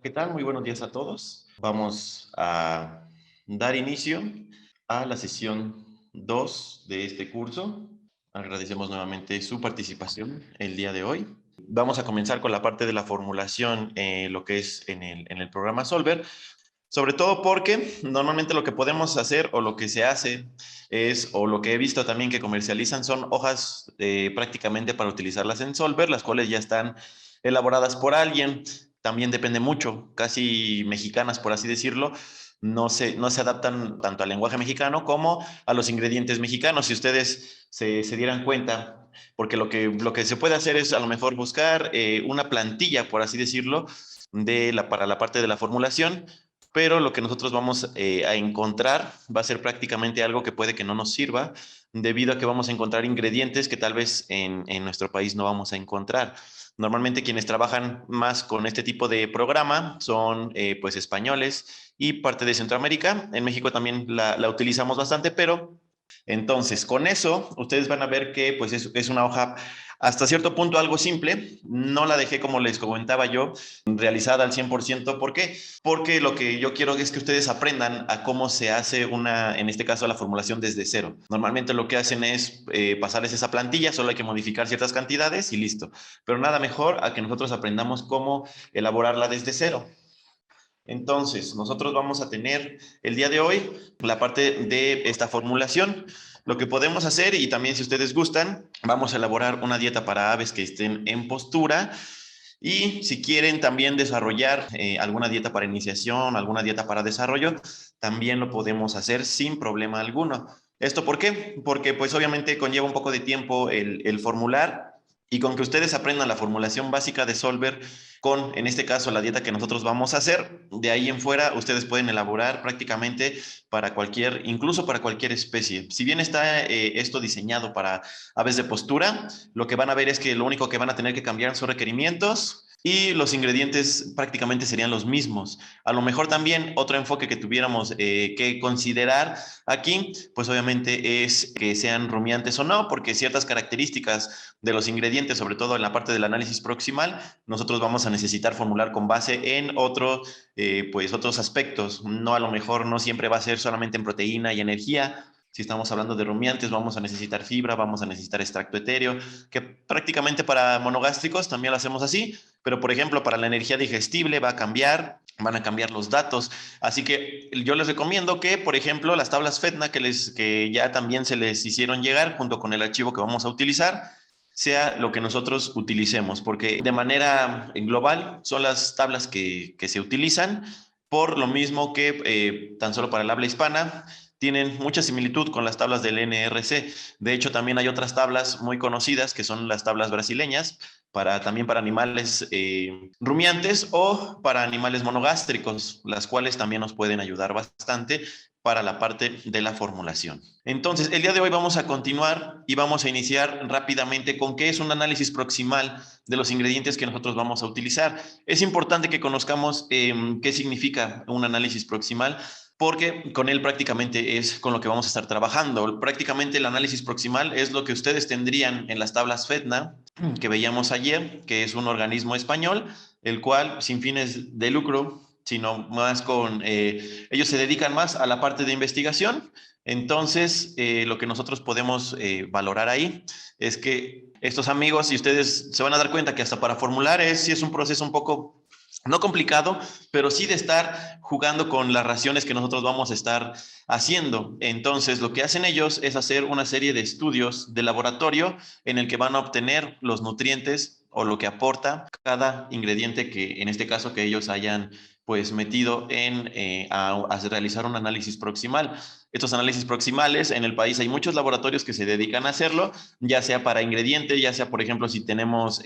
¿Qué tal? Muy buenos días a todos. Vamos a dar inicio a la sesión 2 de este curso. Agradecemos nuevamente su participación el día de hoy. Vamos a comenzar con la parte de la formulación, lo que es en el programa Solver, sobre todo porque normalmente lo que podemos hacer o lo que se hace es, o lo que he visto también que comercializan son hojas prácticamente para utilizarlas en Solver, las cuales ya están elaboradas por alguien. También depende mucho, casi mexicanas por así decirlo, no se adaptan tanto al lenguaje mexicano como a los ingredientes mexicanos. Si ustedes se dieran cuenta, porque lo que se puede hacer es a lo mejor buscar una plantilla, por así decirlo, para la parte de la formulación, pero lo que nosotros vamos a encontrar va a ser prácticamente algo que puede que no nos sirva, debido a que vamos a encontrar ingredientes que tal vez en nuestro país no vamos a encontrar. Normalmente quienes trabajan más con este tipo de programa son pues españoles y parte de Centroamérica. En México también la utilizamos bastante, pero entonces, con eso, ustedes van a ver que pues es una hoja hasta cierto punto algo simple. No la dejé, como les comentaba yo, realizada al 100%. ¿Por qué? Porque lo que yo quiero es que ustedes aprendan a cómo se hace en este caso, la formulación desde cero. Normalmente lo que hacen es pasarles esa plantilla, solo hay que modificar ciertas cantidades y listo. Pero nada mejor a que nosotros aprendamos cómo elaborarla desde cero. Entonces, nosotros vamos a tener el día de hoy la parte de esta formulación. Lo que podemos hacer, y también si ustedes gustan, vamos a elaborar una dieta para aves que estén en postura. Y si quieren también desarrollar alguna dieta para iniciación, alguna dieta para desarrollo, también lo podemos hacer sin problema alguno. ¿Esto por qué? Porque pues obviamente conlleva un poco de tiempo el formular, y con que ustedes aprendan la formulación básica de Solver con, en este caso, la dieta que nosotros vamos a hacer, de ahí en fuera ustedes pueden elaborar prácticamente para cualquier, incluso para cualquier especie. Si bien está esto diseñado para aves de postura, lo que van a ver es que lo único que van a tener que cambiar son requerimientos, y los ingredientes prácticamente serían los mismos. A lo mejor también otro enfoque que tuviéramos que considerar aquí, pues obviamente es que sean rumiantes o no, porque ciertas características de los ingredientes, sobre todo en la parte del análisis proximal, nosotros vamos a necesitar formular con base en pues otros aspectos. No, a lo mejor no siempre va a ser solamente en proteína y energía. Si estamos hablando de rumiantes, vamos a necesitar fibra, vamos a necesitar extracto etéreo, que prácticamente para monogástricos también lo hacemos así, pero por ejemplo para la energía digestible va a cambiar, van a cambiar los datos. Así que yo les recomiendo que, por ejemplo, las tablas FEDNA que ya también se les hicieron llegar junto con el archivo que vamos a utilizar, sea lo que nosotros utilicemos, porque de manera global son las tablas que se utilizan, por lo mismo que tan solo para el habla hispana tienen mucha similitud con las tablas del NRC. De hecho, también hay otras tablas muy conocidas que son las tablas brasileñas, también para animales rumiantes o para animales monogástricos, las cuales también nos pueden ayudar bastante para la parte de la formulación. Entonces, el día de hoy vamos a continuar y vamos a iniciar rápidamente con qué es un análisis proximal de los ingredientes que nosotros vamos a utilizar. Es importante que conozcamos qué significa un análisis proximal, porque con él prácticamente es con lo que vamos a estar trabajando. Prácticamente el análisis proximal es lo que ustedes tendrían en las tablas FEDNA que veíamos ayer, que es un organismo español, el cual sin fines de lucro, sino más ellos se dedican más a la parte de investigación. Entonces, lo que nosotros podemos valorar ahí es que estos amigos, y ustedes se van a dar cuenta que hasta para formular sí es un proceso un poco, no complicado, pero sí de estar jugando con las raciones que nosotros vamos a estar haciendo. Entonces, lo que hacen ellos es hacer una serie de estudios de laboratorio en el que van a obtener los nutrientes o lo que aporta cada ingrediente que, en este caso, que ellos hayan pues metido a realizar un análisis proximal. Estos análisis proximales en el país hay muchos laboratorios que se dedican a hacerlo, ya sea para ingredientes, ya sea, por ejemplo, si tenemos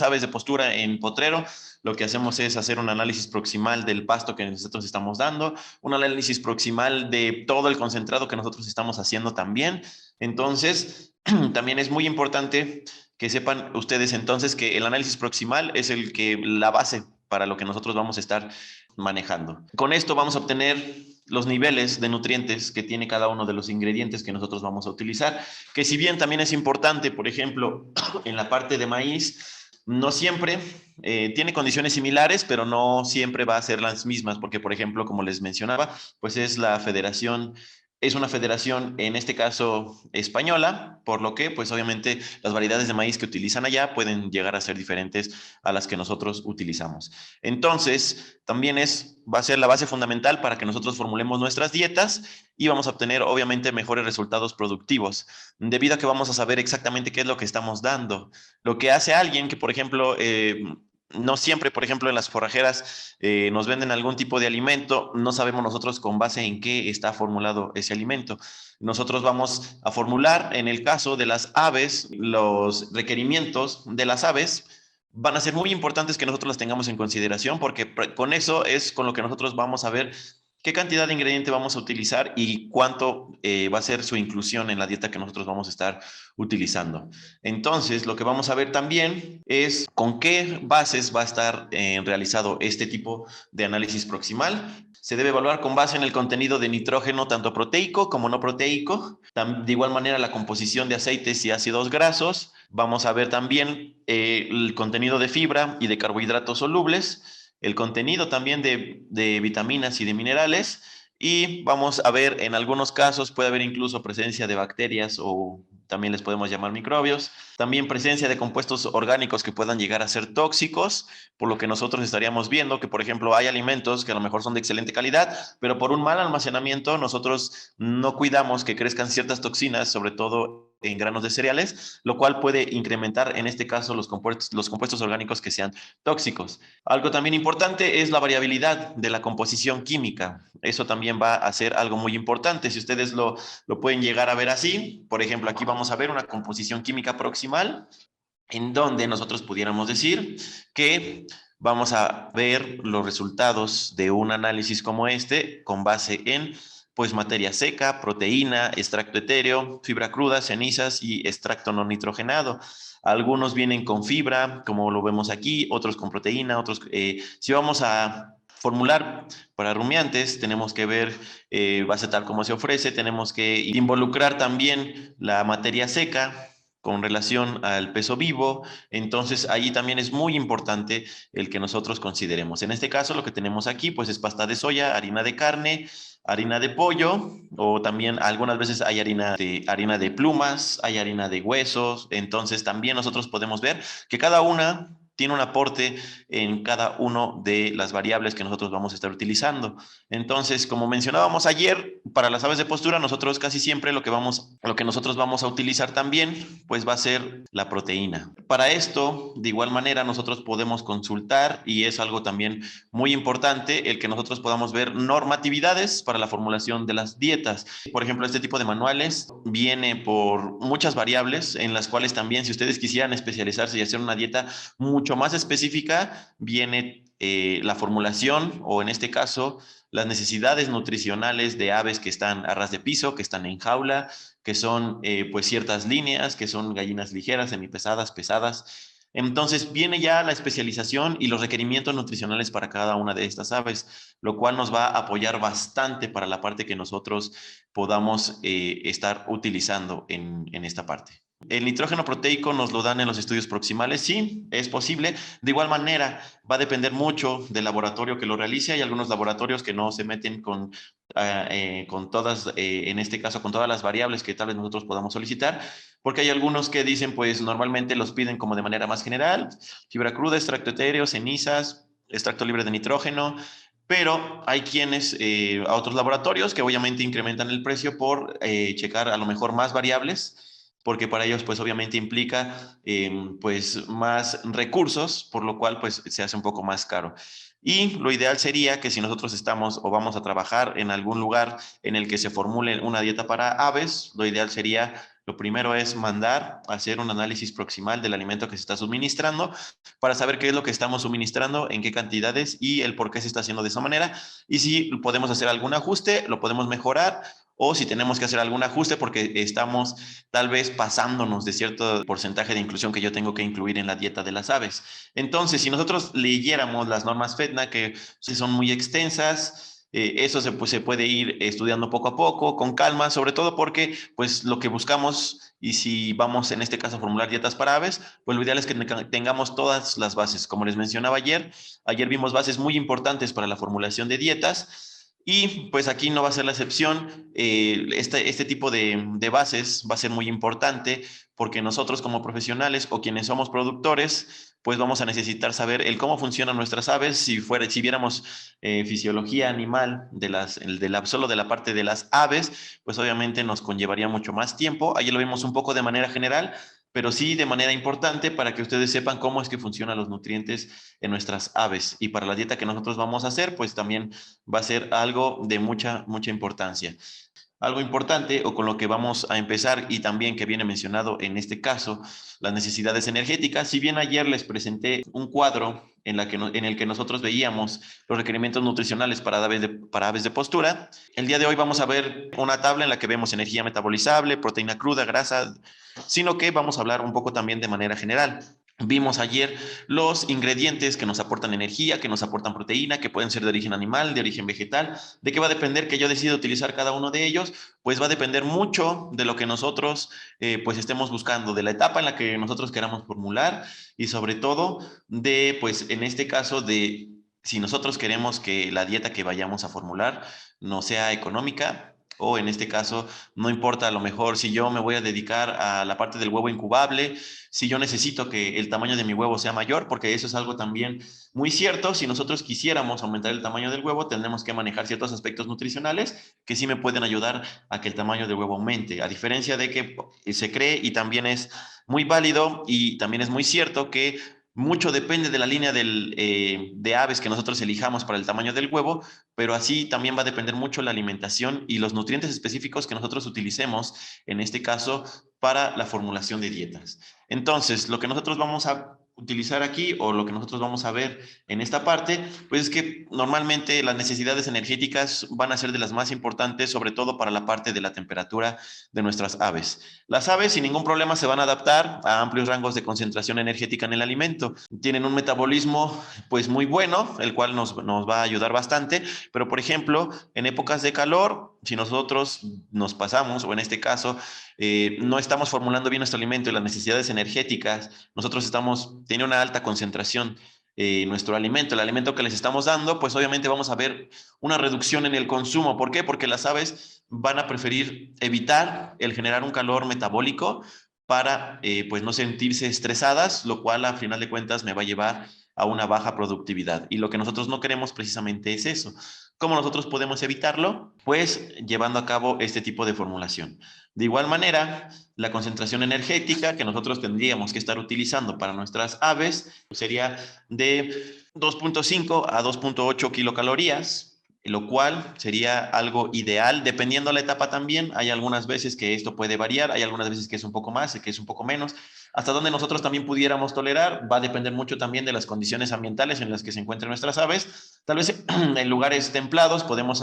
aves de postura en potrero, lo que hacemos es hacer un análisis proximal del pasto que nosotros estamos dando, un análisis proximal de todo el concentrado que nosotros estamos haciendo también. Entonces, también es muy importante que sepan ustedes entonces que el análisis proximal es la base para lo que nosotros vamos a estar manejando. Con esto vamos a obtener los niveles de nutrientes que tiene cada uno de los ingredientes que nosotros vamos a utilizar, que si bien también es importante, por ejemplo, en la parte de maíz, no siempre tiene condiciones similares, pero no siempre va a ser las mismas, porque, por ejemplo, como les mencionaba, pues es una federación, en este caso, española, por lo que, pues obviamente, las variedades de maíz que utilizan allá pueden llegar a ser diferentes a las que nosotros utilizamos. Entonces, también va a ser la base fundamental para que nosotros formulemos nuestras dietas y vamos a obtener, obviamente, mejores resultados productivos, debido a que vamos a saber exactamente qué es lo que estamos dando. Lo que hace alguien que, por ejemplo, no siempre, por ejemplo, en las forrajeras nos venden algún tipo de alimento, no sabemos nosotros con base en qué está formulado ese alimento. Nosotros vamos a formular, en el caso de las aves, los requerimientos de las aves van a ser muy importantes que nosotros las tengamos en consideración porque con eso es con lo que nosotros vamos a ver qué cantidad de ingrediente vamos a utilizar y cuánto va a ser su inclusión en la dieta que nosotros vamos a estar utilizando. Entonces, lo que vamos a ver también es con qué bases va a estar realizado este tipo de análisis proximal. Se debe evaluar con base en el contenido de nitrógeno, tanto proteico como no proteico. De igual manera, la composición de aceites y ácidos grasos. Vamos a ver también el contenido de fibra y de carbohidratos solubles, el contenido también de vitaminas y de minerales. Y vamos a ver, en algunos casos puede haber incluso presencia de bacterias o también les podemos llamar microbios, también presencia de compuestos orgánicos que puedan llegar a ser tóxicos, por lo que nosotros estaríamos viendo que, por ejemplo, hay alimentos que a lo mejor son de excelente calidad, pero por un mal almacenamiento nosotros no cuidamos que crezcan ciertas toxinas, sobre todo en granos de cereales, lo cual puede incrementar, en este caso, los compuestos orgánicos que sean tóxicos. Algo también importante es la variabilidad de la composición química. Eso también va a ser algo muy importante. Si ustedes lo pueden llegar a ver así, por ejemplo, aquí vamos a ver una composición química proximal en donde nosotros pudiéramos decir que vamos a ver los resultados de un análisis como este con base en pues materia seca, proteína, extracto etéreo, fibra cruda, cenizas y extracto no nitrogenado. Algunos vienen con fibra, como lo vemos aquí, otros con proteína, otros... si vamos a formular para rumiantes, tenemos que ver base tal como se ofrece, tenemos que involucrar también la materia seca con relación al peso vivo, entonces ahí también es muy importante el que nosotros consideremos. En este caso lo que tenemos aquí pues es pasta de soya, harina de carne, harina de pollo o también algunas veces hay harina de plumas, hay harina de huesos, entonces también nosotros podemos ver que cada una tiene un aporte en cada una de las variables que nosotros vamos a estar utilizando. Entonces, como mencionábamos ayer, para las aves de postura, nosotros casi siempre lo que nosotros vamos a utilizar también, pues va a ser la proteína. Para esto, de igual manera, nosotros podemos consultar y es algo también muy importante el que nosotros podamos ver normatividades para la formulación de las dietas. Por ejemplo, este tipo de manuales viene por muchas variables en las cuales también, si ustedes quisieran especializarse y hacer una dieta mucho más específica, viene la formulación o en este caso las necesidades nutricionales de aves que están a ras de piso, que están en jaula, que son pues ciertas líneas, que son gallinas ligeras, semipesadas, pesadas. Entonces viene ya la especialización y los requerimientos nutricionales para cada una de estas aves, lo cual nos va a apoyar bastante para la parte que nosotros podamos estar utilizando en esta parte. El nitrógeno proteico nos lo dan en los estudios proximales, sí, es posible. De igual manera, va a depender mucho del laboratorio que lo realice. Hay algunos laboratorios que no se meten con todas, en este caso, con todas las variables que tal vez nosotros podamos solicitar, porque hay algunos que dicen, pues normalmente los piden como de manera más general, fibra cruda, extracto etéreo, cenizas, extracto libre de nitrógeno, pero hay quienes, a otros laboratorios que obviamente incrementan el precio por checar a lo mejor más variables porque para ellos pues obviamente implica pues más recursos, por lo cual pues se hace un poco más caro. Y lo ideal sería que si nosotros estamos o vamos a trabajar en algún lugar en el que se formule una dieta para aves, lo ideal sería, lo primero es mandar a hacer un análisis proximal del alimento que se está suministrando para saber qué es lo que estamos suministrando, en qué cantidades y el por qué se está haciendo de esa manera. Y si podemos hacer algún ajuste, lo podemos mejorar o si tenemos que hacer algún ajuste porque estamos tal vez pasándonos de cierto porcentaje de inclusión que yo tengo que incluir en la dieta de las aves. Entonces, si nosotros leyéramos las normas FEDNA, que son muy extensas, eso pues, se puede ir estudiando poco a poco, con calma, sobre todo porque pues lo que buscamos Y si vamos en este caso a formular dietas para aves, pues lo ideal es que tengamos todas las bases. Como les mencionaba ayer vimos bases muy importantes para la formulación de dietas. Y pues aquí no va a ser la excepción. Este tipo de bases va a ser muy importante porque nosotros como profesionales o quienes somos productores, pues vamos a necesitar saber el cómo funcionan nuestras aves. Si viéramos fisiología animal solo de la parte de las aves, pues obviamente nos conllevaría mucho más tiempo. Ayer lo vimos un poco de manera general, pero sí de manera importante para que ustedes sepan cómo es que funcionan los nutrientes en nuestras aves. Y para la dieta que nosotros vamos a hacer, pues también va a ser algo de mucha importancia. Algo importante o con lo que vamos a empezar y también que viene mencionado en este caso, las necesidades energéticas. Si bien ayer les presenté un cuadro en el que nosotros veíamos los requerimientos nutricionales para aves de postura, el día de hoy vamos a ver una tabla en la que vemos energía metabolizable, proteína cruda, grasa, sino que vamos a hablar un poco también de manera general. Vimos ayer los ingredientes que nos aportan energía, que nos aportan proteína, que pueden ser de origen animal, de origen vegetal. ¿De qué va a depender que yo decida utilizar cada uno de ellos? Pues va a depender mucho de lo que nosotros pues estemos buscando, de la etapa en la que nosotros queramos formular y sobre todo de, pues en este caso, de si nosotros queremos que la dieta que vayamos a formular no sea económica, o en este caso, no importa a lo mejor si yo me voy a dedicar a la parte del huevo incubable, si yo necesito que el tamaño de mi huevo sea mayor, porque eso es algo también muy cierto. Si nosotros quisiéramos aumentar el tamaño del huevo, tendremos que manejar ciertos aspectos nutricionales que sí me pueden ayudar a que el tamaño del huevo aumente. A diferencia de que se cree y también es muy válido y también es muy cierto que mucho depende de la línea de aves que nosotros elijamos para el tamaño del huevo, pero así también va a depender mucho la alimentación y los nutrientes específicos que nosotros utilicemos, en este caso, para la formulación de dietas. Entonces, lo que nosotros vamos a utilizar aquí o lo que nosotros vamos a ver en esta parte, pues es que normalmente las necesidades energéticas van a ser de las más importantes, sobre todo para la parte de la temperatura de nuestras aves. Las aves sin ningún problema se van a adaptar a amplios rangos de concentración energética en el alimento. Tienen un metabolismo pues muy bueno, el cual nos va a ayudar bastante, pero por ejemplo, en épocas de calor, si nosotros nos pasamos, o en este caso, no estamos formulando bien nuestro alimento y las necesidades energéticas, tiene una alta concentración nuestro alimento, el alimento que les estamos dando, pues obviamente vamos a ver una reducción en el consumo. ¿Por qué? Porque las aves van a preferir evitar el generar un calor metabólico para pues no sentirse estresadas, lo cual a final de cuentas me va a llevar a una baja productividad. Y lo que nosotros no queremos precisamente es eso. ¿Cómo nosotros podemos evitarlo? Pues llevando a cabo este tipo de formulación. De igual manera, la concentración energética que nosotros tendríamos que estar utilizando para nuestras aves sería de 2.5 a 2.8 kilocalorías, lo cual sería algo ideal, dependiendo la etapa también. Hay algunas veces que esto puede variar, hay algunas veces que es un poco más, que es un poco menos. Hasta donde nosotros también pudiéramos tolerar, va a depender mucho también de las condiciones ambientales en las que se encuentran nuestras aves. Tal vez en lugares templados podemos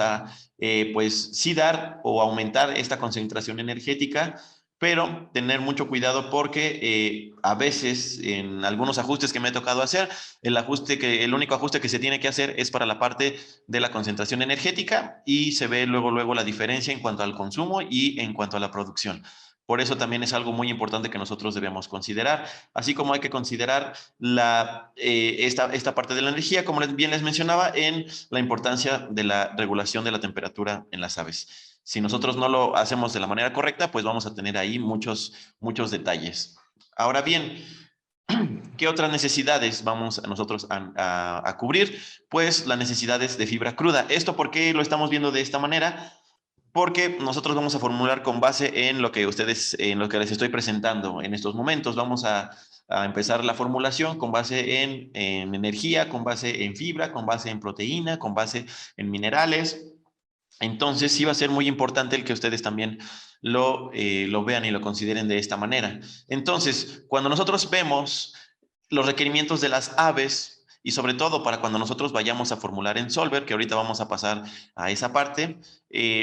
pues sí dar o aumentar esta concentración energética, pero tener mucho cuidado porque a veces en algunos ajustes que me ha tocado hacer, el único ajuste que se tiene que hacer es para la parte de la concentración energética y se ve luego la diferencia en cuanto al consumo y en cuanto a la producción. Por eso también es algo muy importante que nosotros debemos considerar, así como hay que considerar esta parte de la energía, como bien les mencionaba, en la importancia de la regulación de la temperatura en las aves. Si nosotros no lo hacemos de la manera correcta, pues vamos a tener ahí muchos detalles. Ahora bien, ¿qué otras necesidades vamos nosotros a cubrir? Pues las necesidades de fibra cruda. ¿Esto por qué lo estamos viendo de esta manera? Porque nosotros vamos a formular con base en en lo que les estoy presentando en estos momentos. Vamos a empezar la formulación con base en energía, con base en fibra, con base en proteína, con base en minerales. Entonces sí va a ser muy importante el que ustedes también lo vean y lo consideren de esta manera. Entonces, cuando nosotros vemos los requerimientos de las aves, y sobre todo para cuando nosotros vayamos a formular en Solver, que ahorita vamos a pasar a esa parte,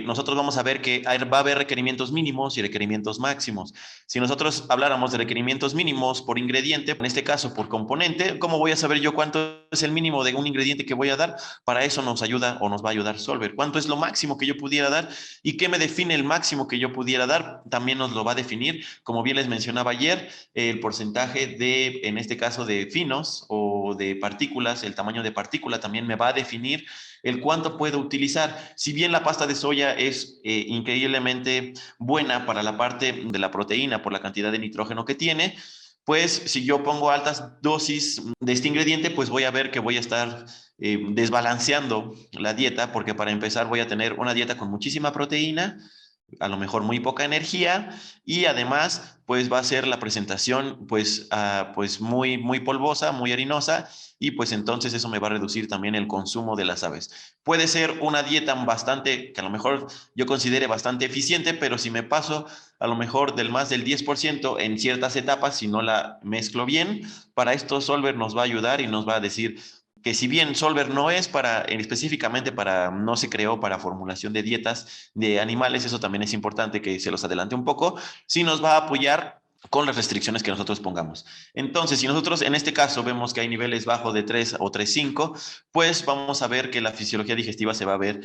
nosotros vamos a ver que va a haber requerimientos mínimos y requerimientos máximos. Si nosotros habláramos de requerimientos mínimos por ingrediente, en este caso por componente, ¿cómo voy a saber yo cuánto es el mínimo de un ingrediente que voy a dar? Para eso nos ayuda o nos va a ayudar Solver. ¿Cuánto es lo máximo que yo pudiera dar? ¿Y qué me define el máximo que yo pudiera dar? También nos lo va a definir, como bien les mencionaba ayer, el porcentaje de, en este caso, de finos o de partículas, el tamaño de partícula también me va a definir el cuánto puedo utilizar. Si bien la pasta de soya es increíblemente buena para la parte de la proteína por la cantidad de nitrógeno que tiene, pues si yo pongo altas dosis de este ingrediente, pues voy a ver que voy a estar desbalanceando la dieta, porque para empezar voy a tener una dieta con muchísima proteína, a lo mejor muy poca energía, y además pues va a ser la presentación pues muy polvosa, muy harinosa, y pues entonces eso me va a reducir también el consumo de las aves. Puede ser una dieta bastante, que a lo mejor yo considere bastante eficiente, pero si me paso a lo mejor del más del 10% en ciertas etapas, si no la mezclo bien, para esto Solver nos va a ayudar y nos va a decir que si bien Solver no es específicamente para, no se creó para formulación de dietas de animales, eso también es importante que se los adelante un poco, sí nos va a apoyar con las restricciones que nosotros pongamos. Entonces, si nosotros en este caso vemos que hay niveles bajos de 3 o 3,5, pues vamos a ver que la fisiología digestiva se va a ver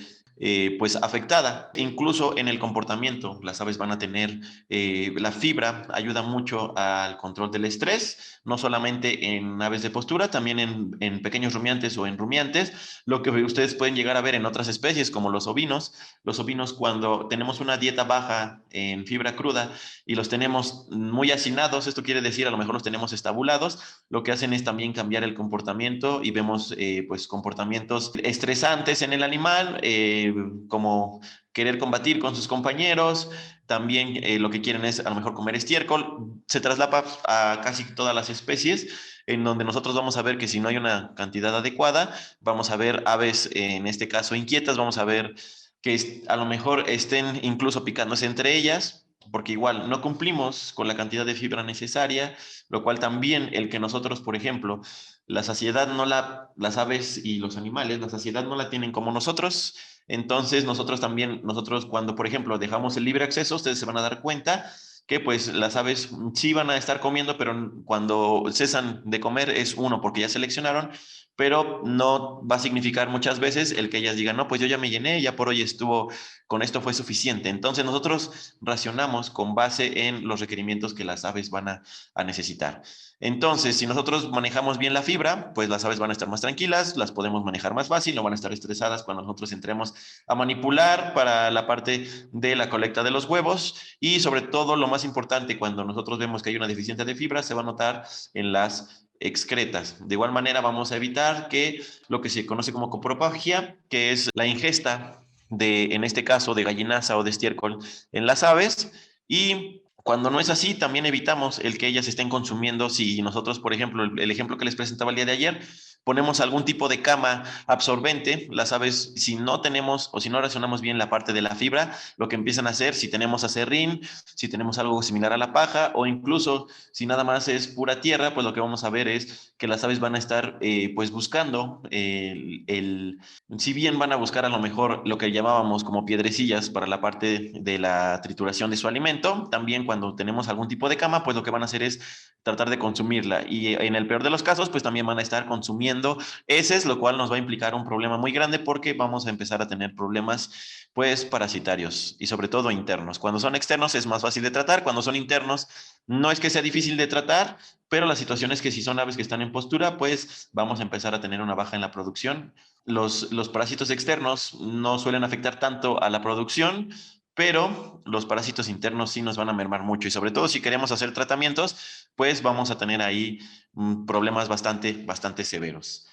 pues afectada. Incluso en el comportamiento, las aves van a tener, la fibra ayuda mucho al control del estrés, no solamente en aves de postura, también en pequeños rumiantes o en rumiantes, lo que ustedes pueden llegar a ver en otras especies como los ovinos. Los ovinos, cuando tenemos una dieta baja en fibra cruda y los tenemos muy hacinados, esto quiere decir a lo mejor los tenemos estabulados, lo que hacen es también cambiar el comportamiento y vemos pues comportamientos estresantes en el animal, como querer combatir con sus compañeros, también lo que quieren es a lo mejor comer estiércol, se traslapa a casi todas las especies, en donde nosotros vamos a ver que si no hay una cantidad adecuada, vamos a ver aves, en este caso inquietas, vamos a ver que a lo mejor estén incluso picándose entre ellas, porque igual no cumplimos con la cantidad de fibra necesaria, lo cual también el que nosotros, por ejemplo, la saciedad no las aves y los animales, la saciedad no la tienen como nosotros, entonces nosotros también, nosotros cuando, por ejemplo, dejamos el libre acceso, ustedes se van a dar cuenta que pues las aves sí van a estar comiendo, pero cuando cesan de comer es uno, porque ya seleccionaron, pero no va a significar muchas veces el que ellas digan, no, pues yo ya me llené, ya por hoy estuvo, con esto fue suficiente. Entonces nosotros racionamos con base en los requerimientos que las aves van a necesitar. Entonces, si nosotros manejamos bien la fibra, pues las aves van a estar más tranquilas, las podemos manejar más fácil, no van a estar estresadas cuando nosotros entremos a manipular para la parte de la colecta de los huevos, y sobre todo lo más importante, cuando nosotros vemos que hay una deficiencia de fibra, se va a notar en las excretas. De igual manera, vamos a evitar que lo que se conoce como coprofagia, que es la ingesta de, en este caso, de gallinaza o de estiércol en las aves, y cuando no es así, también evitamos el que ellas estén consumiendo. Si nosotros, por ejemplo, el ejemplo que les presentaba el día de ayer, ponemos algún tipo de cama absorbente, las aves, si no tenemos o si no racionamos bien la parte de la fibra, lo que empiezan a hacer, si tenemos acerrín, si tenemos algo similar a la paja, o incluso si nada más es pura tierra, pues lo que vamos a ver es que las aves van a estar pues buscando si bien van a buscar a lo mejor lo que llamábamos como piedrecillas para la parte de la trituración de su alimento, también cuando tenemos algún tipo de cama, pues lo que van a hacer es tratar de consumirla, y en el peor de los casos, pues también van a estar consumiendo heces, lo cual nos va a implicar un problema muy grande porque vamos a empezar a tener problemas pues parasitarios y sobre todo internos. Cuando son externos es más fácil de tratar, cuando son internos no es que sea difícil de tratar, pero la situación es que si son aves que están en postura, pues vamos a empezar a tener una baja en la producción. Los parásitos externos no suelen afectar tanto a la producción, pero los parásitos internos sí nos van a mermar mucho, y sobre todo si queremos hacer tratamientos, pues vamos a tener ahí problemas bastante severos.